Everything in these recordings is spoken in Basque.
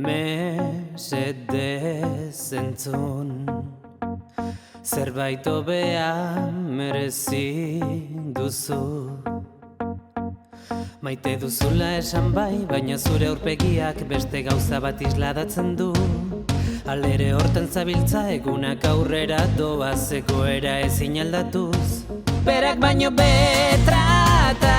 Mesedez entzun, zerbait hobea merezi duzu. Maite duzula esan bai, baina zure aurpegiak beste gauza bat isladatzen du. Alere hortan zabiltza egunak aurrera doaz egoera ezin aldatuz. Berak baino betratatu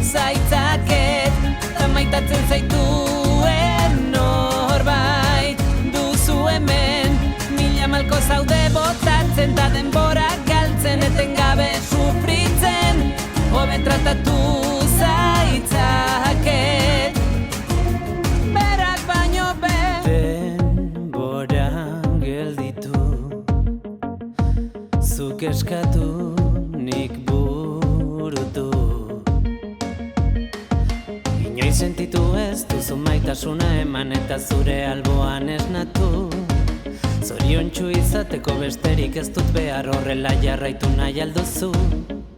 zaitzaket, ta maitatzen zaituen norbait duzu hemen. Mila malko zaude botatzen ta denbora galtzen, etengabe sufritzen, hobe tratatu zaitzaket. Berak baino denbora gelditu, zuk eskatu nik burutu. Inoiz sentitu ez duzu maitasuna eman eta zure alboan esnatu. Zoriontsu izateko besterik ez dut behar, horrela jarraitu nahi alduzu.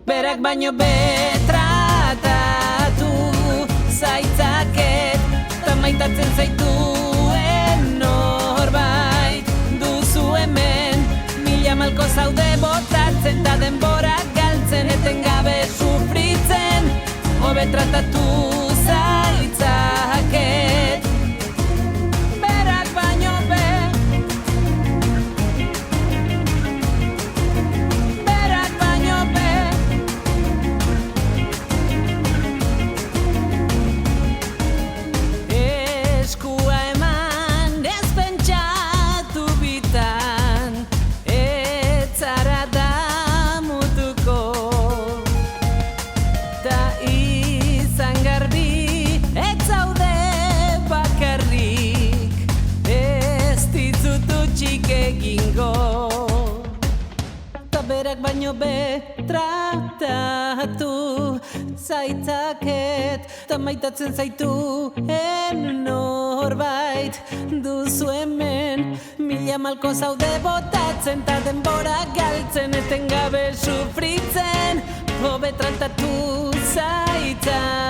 Berak baino betratatu zaitzaket, ta maitatzen zaituen norbait duzu hemen. Mila malko zaude botatzen ta denbora galtzen, etengabe sufritzen, hobe tratatu zaitzaket. Berak baino berak baino eskua eman ez pentsatu bitan, ez zara damutuko, ta izan garbi ez zaude bakarrik, ez dizut utzik egingo. Ta berak baino betratatu zaitzaket, ta maitatzen zaituen norbait duzu hemen. Mila malko zaude botatzen ta denbora galtzen, etengabe sufritzen, hobe tratatu zaitzaket.